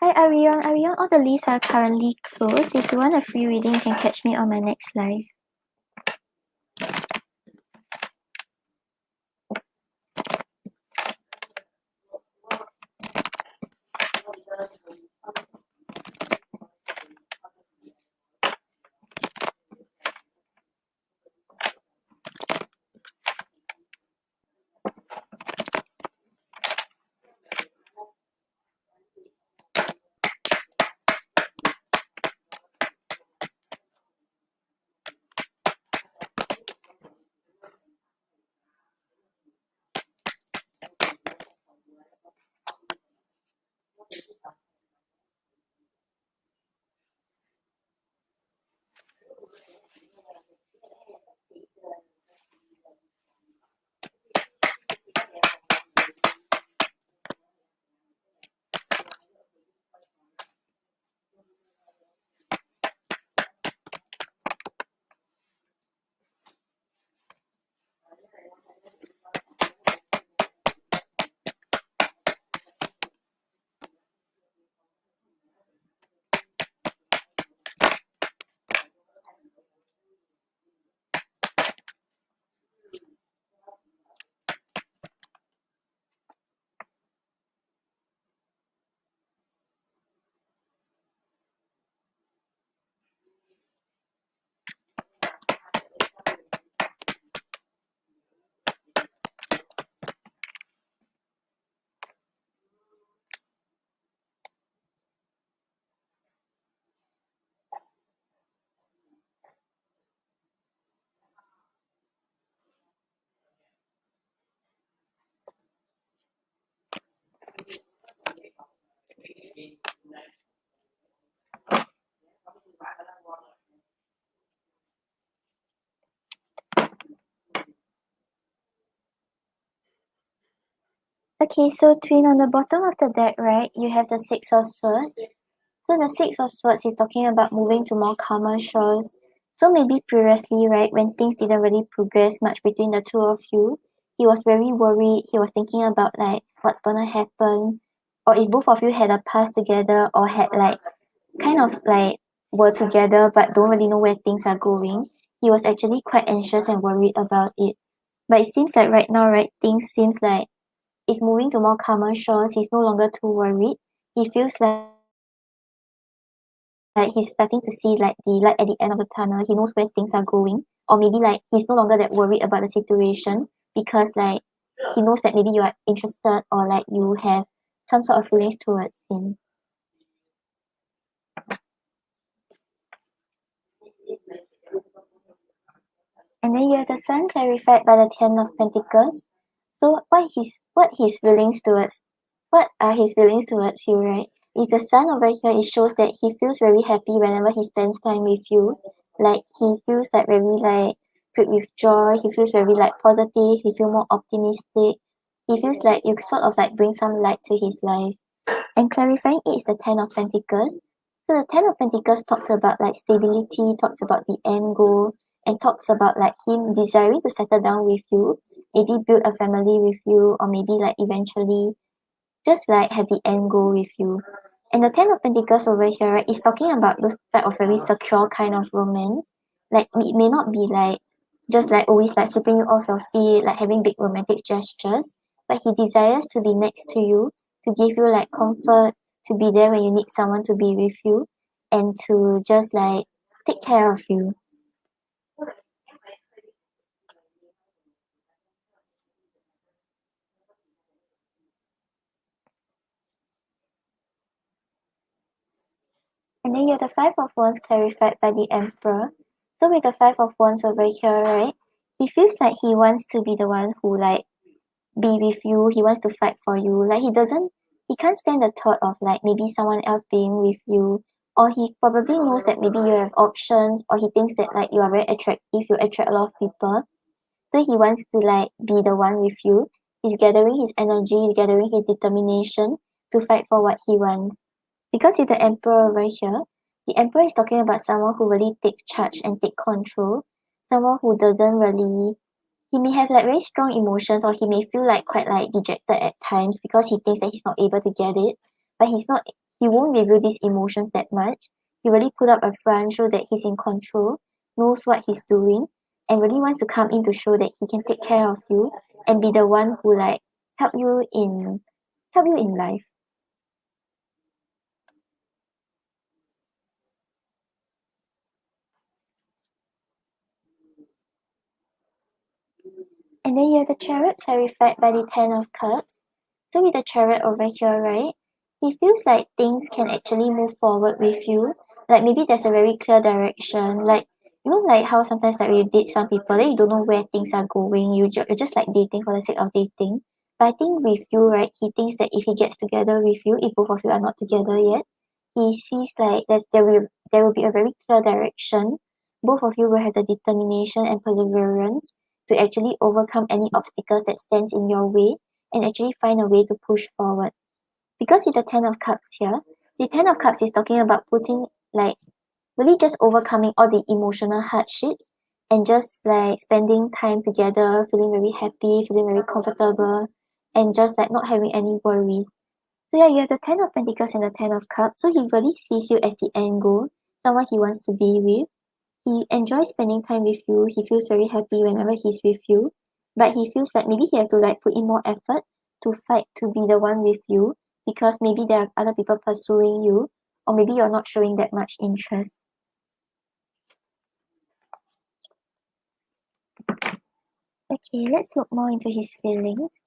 Hi, Arion. Arion, all the lists are currently closed. If you want a free reading, you can catch me on my next live. Okay, so twin, on the bottom of the deck, right, you have the Six of Swords. So the Six of Swords is talking about moving to more calmer shores. So maybe previously, right, when things didn't really progress much between the two of you, he was very worried. He was thinking about like what's gonna happen, or if both of you had a past together, or had like kind of like were together but don't really know where things are going. He was actually quite anxious and worried about it. But it seems like right now, right, things seems like it's moving to more calmer shores. He's no longer too worried. He feels like he's starting to see like the light at the end of the tunnel. He knows where things are going. Or maybe like he's no longer that worried about the situation because like he knows that maybe you are interested or like you have some sort of feelings towards him. And then you have the Sun clarified by the Ten of Pentacles. So what his feelings towards what are his feelings towards you, right? With the Sun over here, it shows that he feels very happy whenever he spends time with you. Like he feels like very like filled with joy, he feels very like positive, he feels more optimistic. He feels like you sort of like bring some light to his life. And clarifying it is the Ten of Pentacles. So the Ten of Pentacles talks about like stability, talks about the end goal, and talks about like him desiring to settle down with you, maybe build a family with you, or maybe like eventually just like have the end goal with you. And the Ten of Pentacles over here, right, is talking about those type of very secure kind of romance. Like it may not be like just like always like sweeping you off your feet, like having big romantic gestures, but he desires to be next to you, to give you like comfort, to be there when you need someone to be with you, and to just like take care of you. And then you have the Five of Wands clarified by the Emperor. So with the Five of Wands over here, right, he feels like he wants to be the one who like be with you. He wants to fight for you. Like he can't stand the thought of like maybe someone else being with you. Or he probably knows that maybe you have options, or he thinks that like you are very attractive, you attract a lot of people. So he wants to like be the one with you. He's gathering his energy, he's gathering his determination to fight for what he wants. Because with the Emperor over here, the Emperor is talking about someone who really takes charge and take control. Someone who doesn't really he may have like very strong emotions, or he may feel like quite like dejected at times because he thinks that he's not able to get it. But he won't reveal these emotions that much. He really put up a front, show that he's in control, knows what he's doing, and really wants to come in to show that he can take care of you and be the one who like help you in help you in life. And then you have the Chariot clarified by the Ten of Cups. So with the Chariot over here, right, he feels like things can actually move forward with you. Like maybe there's a very clear direction. Like you know, like how sometimes like when you date some people, then you don't know where things are going. You're just like dating for the sake of dating. But I think with you, right, he thinks that if he gets together with you, if both of you are not together yet, he sees like there will be a very clear direction. Both of you will have the determination and perseverance to actually overcome any obstacles that stands in your way and actually find a way to push forward. Because with the Ten of Cups here, the Ten of Cups is talking about putting like really just overcoming all the emotional hardships and just like spending time together, feeling very happy, feeling very comfortable, and just like not having any worries. So yeah, you have the Ten of Pentacles and the Ten of Cups. So he really sees you as the end goal, someone he wants to be with. He enjoys spending time with you. He feels very happy whenever he's with you. But he feels like maybe he have to like put in more effort to fight to be the one with you because maybe there are other people pursuing you, or maybe you're not showing that much interest. Okay, let's look more into his feelings.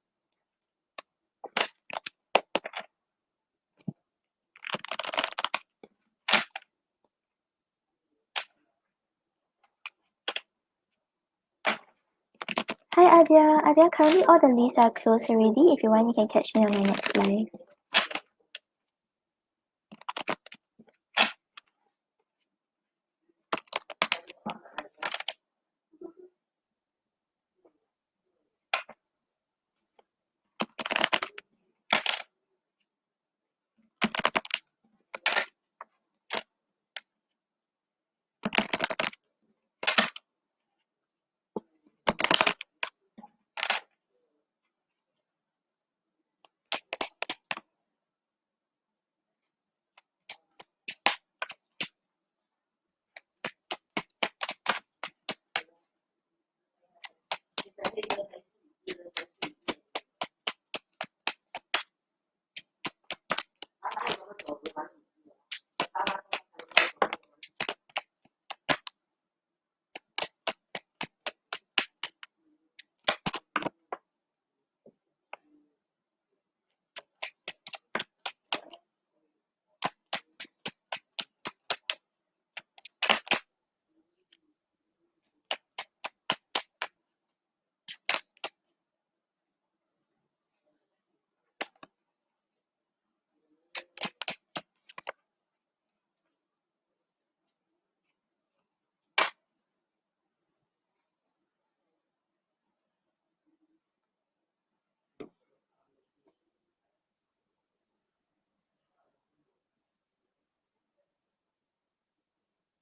Hi Adia. Adia, currently all the lists are closed already. If you want, you can catch me on my next live.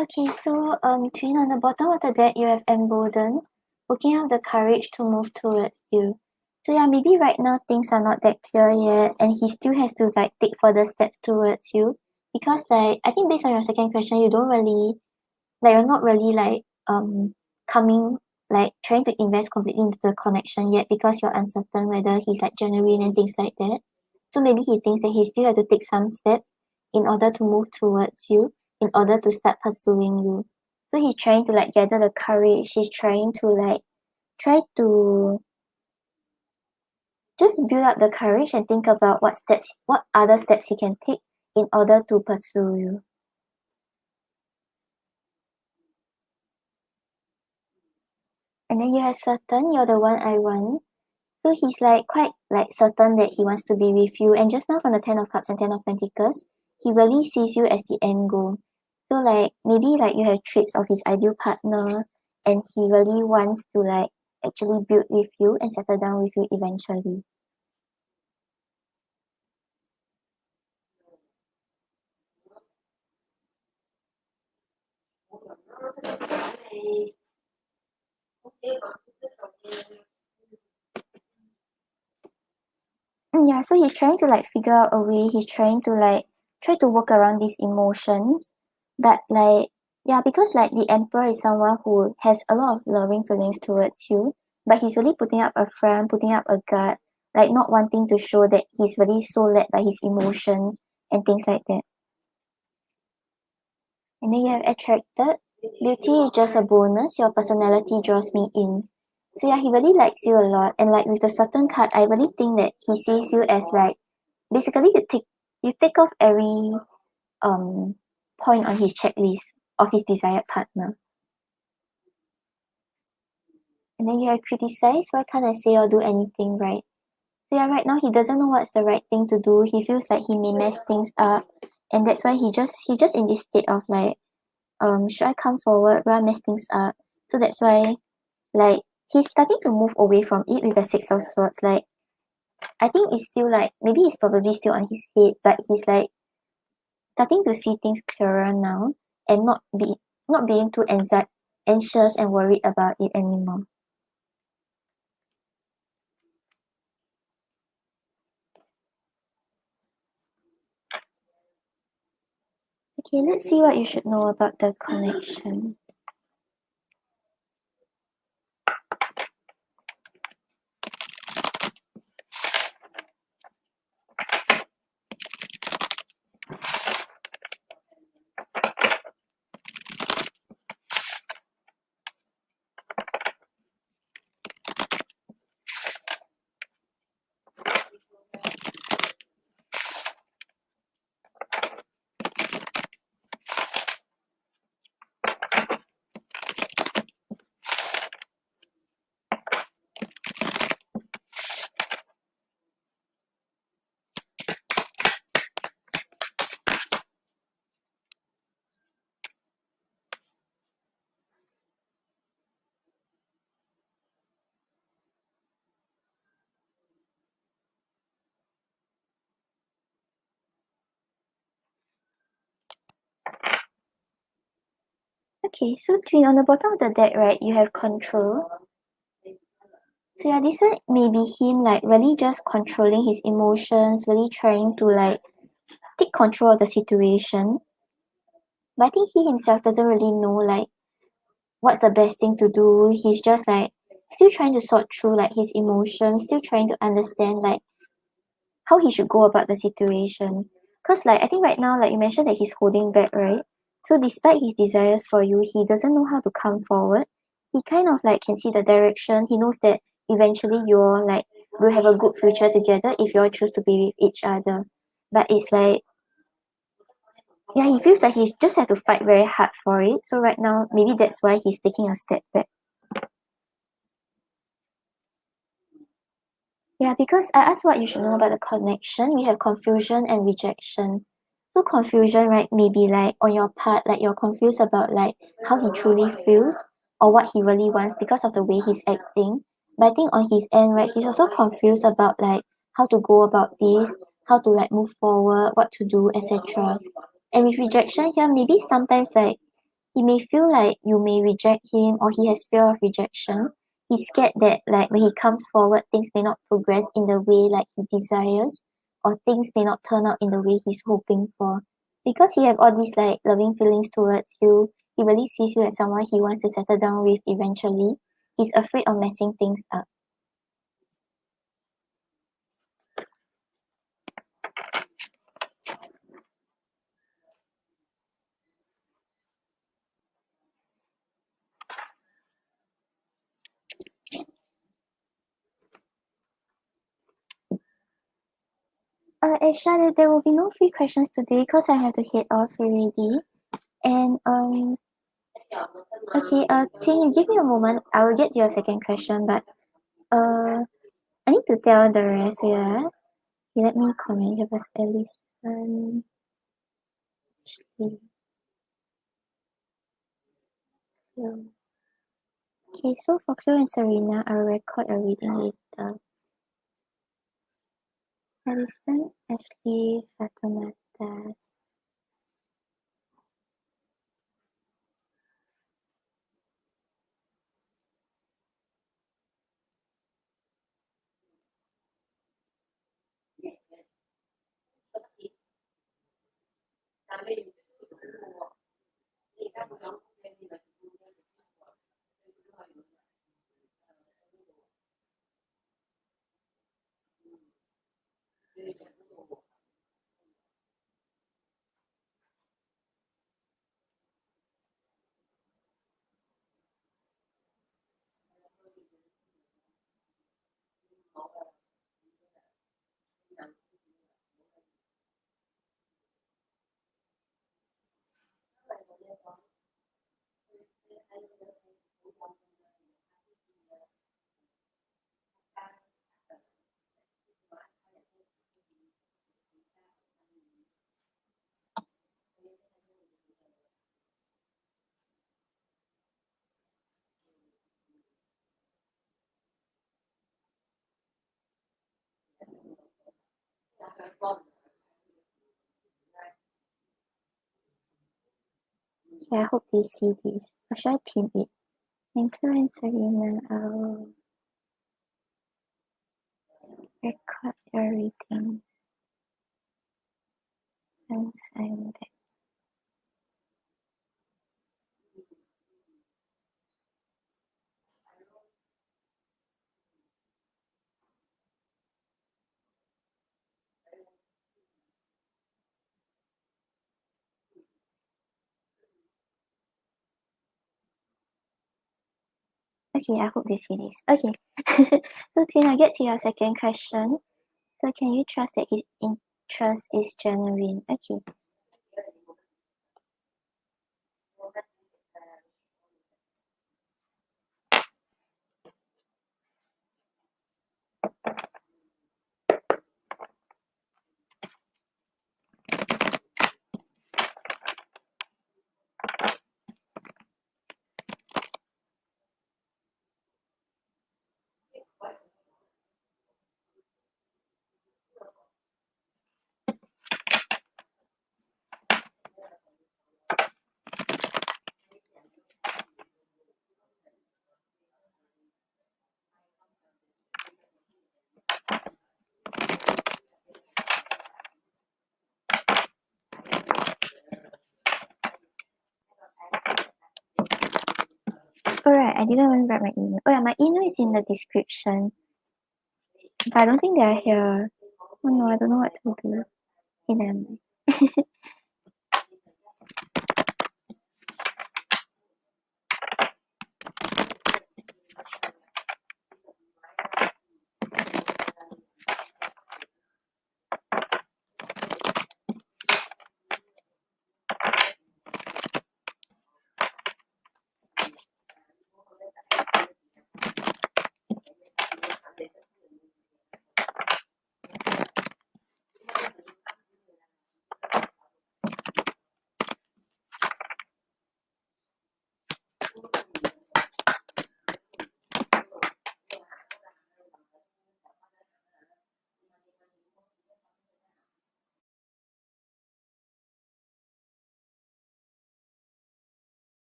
Okay, so twin, on the bottom of the deck you have emboldened, working out the courage to move towards you. So yeah, maybe right now things are not that clear yet, and he still has to like take further steps towards you. Because like I think based on your second question, you don't really like you're not really like coming like trying to invest completely into the connection yet because you're uncertain whether he's like genuine and things like that. So maybe he thinks that he still have to take some steps in order to move towards you, in order to start pursuing you. So he's trying to like gather the courage, he's trying to like try to just build up the courage and think about what other steps he can take in order to pursue you. And then you have certain, you're the one I want. So he's like quite like certain that he wants to be with you. And just now from the Ten of Cups and Ten of Pentacles, he really sees you as the end goal. So like maybe like you have traits of his ideal partner and he really wants to like actually build with you and settle down with you eventually. Yeah, so he's trying to like figure out a way, he's trying to like try to work around these emotions. But like yeah, because like the Emperor is someone who has a lot of loving feelings towards you, but he's really putting up a front, putting up a guard, like not wanting to show that he's really so led by his emotions and things like that. And then you have attracted. Beauty is just a bonus, your personality draws me in. So yeah, he really likes you a lot. And like with the certain card, I really think that he sees you as like basically you take off every um point on his checklist of his desired partner. And then you have criticized, why can't I say or do anything right? So yeah, right now he doesn't know what's the right thing to do. He feels like he may mess things up. And that's why he just in this state of like, should I come forward? Will I mess things up? So that's why like he's starting to move away from it with the Six of Swords. Like I think it's still like maybe it's probably still on his head, but he's like starting to see things clearer now and not being too anxious and worried about it anymore. Okay, let's see what you should know about the connection. Okay, so twin, on the bottom of the deck, right, you have control. So yeah, this one may be him like really just controlling his emotions, really trying to like take control of the situation. But I think he himself doesn't really know like what's the best thing to do. He's just like still trying to sort through like his emotions, still trying to understand like how he should go about the situation. Cause like I think right now, like you mentioned that he's holding back, right? So despite his desires for you, he doesn't know how to come forward. He kind of like can see the direction. He knows that eventually you're like will have a good future together if you all choose to be with each other. But it's like yeah, he feels like he just have to fight very hard for it. So right now, maybe that's why he's taking a step back. Yeah, because I asked what you should know about the connection. We have confusion and rejection. So confusion, right, maybe like on your part, like you're confused about like how he truly feels or what he really wants because of the way he's acting. But I think on his end, right, he's also confused about like how to go about this, how to like move forward, what to do, etc. And with rejection here, maybe sometimes like he may feel like you may reject him or he has fear of rejection. He's scared that like when he comes forward, things may not progress in the way like he desires or things may not turn out in the way he's hoping for. Because he have all these like loving feelings towards you, he really sees you as someone he wants to settle down with eventually. He's afraid of messing things up. Aisha, there will be no free questions today because I have to head off already. And okay, can you give me a moment? I will get to your second question, but I need to tell the rest. Yeah, okay, let me comment here first. Ellison, Ashley, Cleo. Okay, so for Cleo and Serena, I'll record a reading later. Ellison, Ashley, Fatimata. Okay, I hope they see this. Or should I pin it? And Cleo and Serena, I'll record your readings once I'm back. Okay, I hope they see this. Okay. So Twin, I'll get to your second question. So can you trust that his interest is genuine? Okay. Alright, I didn't even write my email. Oh yeah, my email is in the description. But I don't think they are here. Oh no, I don't know what to do. Okay, never mind.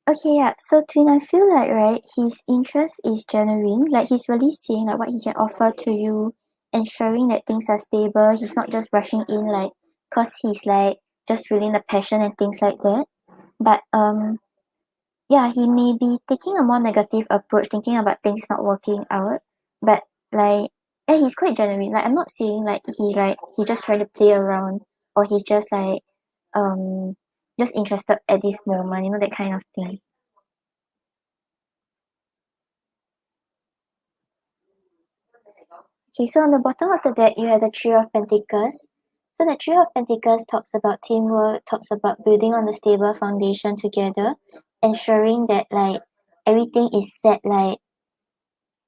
Okay, yeah. So Twin, I feel like right, his interest is genuine. Like he's really seeing like what he can offer to you, ensuring that things are stable. He's not just rushing in like cause he's like just feeling the passion and things like that. But yeah, he may be taking a more negative approach, thinking about things not working out. But like yeah, he's quite genuine. Like I'm not saying like he's just trying to play around or he's um just interested at this moment, you know, that kind of thing. Okay, so on the bottom of the deck, you have the Three of Pentacles. So the Three of Pentacles talks about teamwork, talks about building on a stable foundation together, ensuring that like everything is set like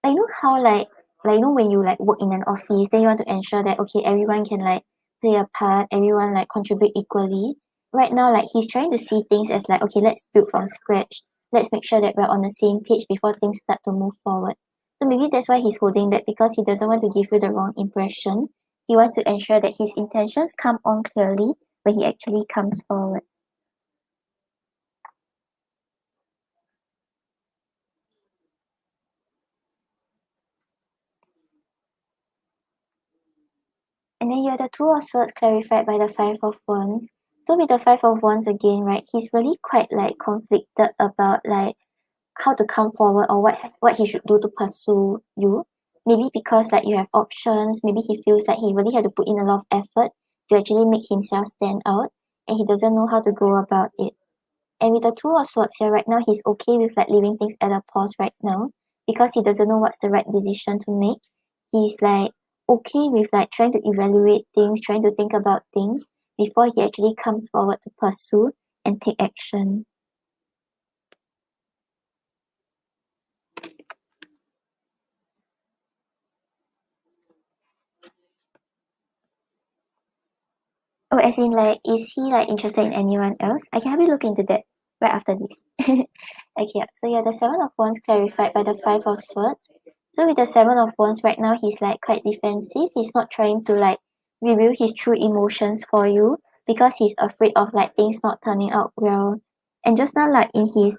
you know how like you know when you like work in an office, then you want to ensure that okay everyone can like play a part, everyone like contribute equally. Right now, like he's trying to see things as like okay, let's build from scratch. Let's make sure that we're on the same page before things start to move forward. So maybe that's why he's holding that because he doesn't want to give you the wrong impression. He wants to ensure that his intentions come on clearly when he actually comes forward. And then you have the Two of Swords clarified by the Five of Wands. So with the Five of Wands again, right, he's really quite like conflicted about like how to come forward or what he should do to pursue you. Maybe because like you have options, maybe he feels like he really had to put in a lot of effort to actually make himself stand out and he doesn't know how to go about it. And with the Two of Swords here right now, he's okay with like leaving things at a pause right now because he doesn't know what's the right decision to make. He's like okay with like trying to evaluate things, trying to think about things before he actually comes forward to pursue and take action. Oh, as in like, is he like interested in anyone else? I can have you look into that right after this. Okay, yeah. So yeah, the Seven of Wands clarified by the Five of Swords. So with the Seven of Wands right now, he's like quite defensive. He's not trying to like reveal his true emotions for you because he's afraid of like things not turning out well. And just now, like in his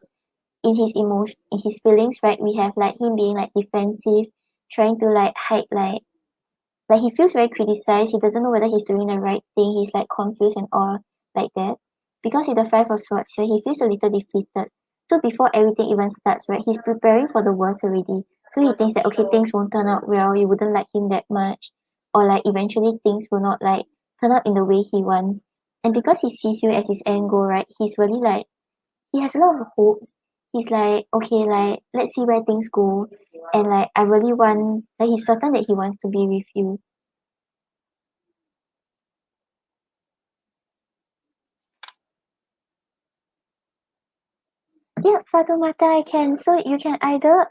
emotion, in his feelings, right, we have like him being like defensive, trying to like hide like he feels very criticized. He doesn't know whether he's doing the right thing. He's like confused and all like that. Because with the Five of Swords here, he feels a little defeated. So before everything even starts, right, he's preparing for the worst already. So he thinks that okay, things won't turn out well. You wouldn't like him that much, or like eventually things will not like turn out in the way he wants. And because he sees you as his end goal, right, he's really like he has a lot of hopes. He's like, okay, like let's see where things go. And like I really want like he's certain that he wants to be with you. Yeah, Fatoumata, I can. So you can either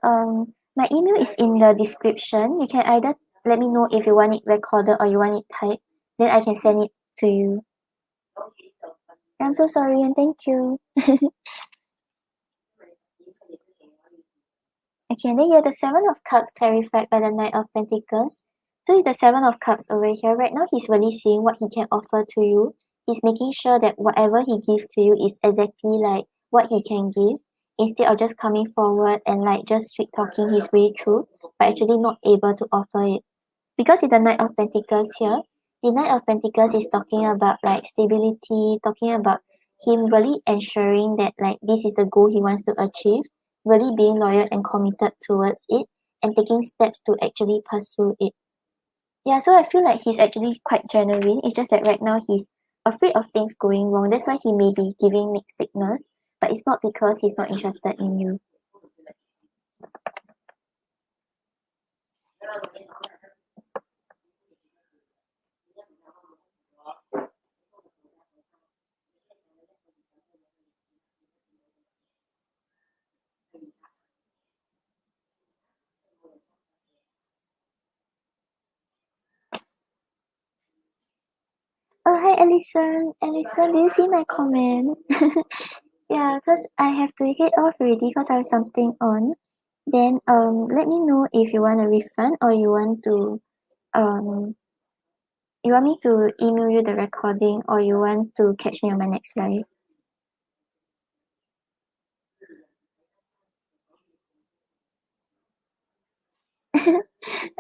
my email is in the description. You can either let me know if you want it recorded or you want it typed. Then I can send it to you. I'm so sorry and thank you. Okay, and then you have the Seven of Cups clarified by the Knight of Pentacles. So with the Seven of Cups over here, right now he's really seeing what he can offer to you. He's making sure that whatever he gives to you is exactly like what he can give, instead of just coming forward and like just sweet talking his way through, but actually not able to offer it. Because with the Knight of Pentacles here, the Knight of Pentacles is talking about like stability, talking about him really ensuring that like this is the goal he wants to achieve, really being loyal and committed towards it, and taking steps to actually pursue it. Yeah, so I feel like he's actually quite genuine. It's just that right now he's afraid of things going wrong. That's why he may be giving mixed signals, but it's not because he's not interested in you. Oh, hi, Ellison. Ellison, do you see my comment? Yeah, because I have to head off already because I have something on. Then let me know if you want a refund or um you want me to email you the recording or you want to catch me on my next live.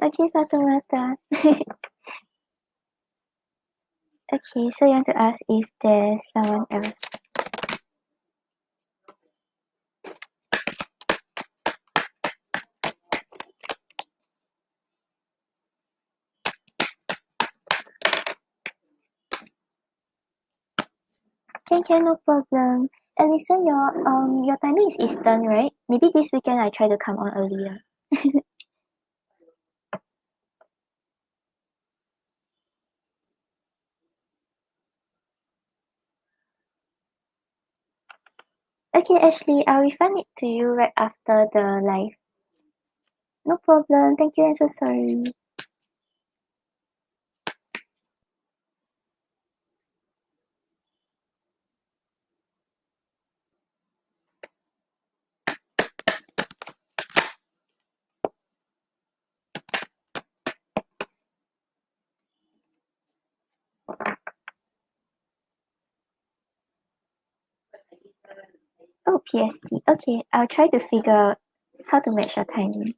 Okay, Fatimata. Okay, so you want to ask if there's someone else. Can, no problem. And listen, your timing is Eastern, right? Maybe this weekend I try to come on earlier. Okay, Ashley, I'll refund it to you right after the live. No problem. Thank you. I'm so sorry. Oh, PST. Okay, I'll try to figure out how to match your timing.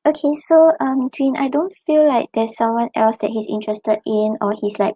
Okay, so Twin, I don't feel like there's someone else that he's interested in or he's like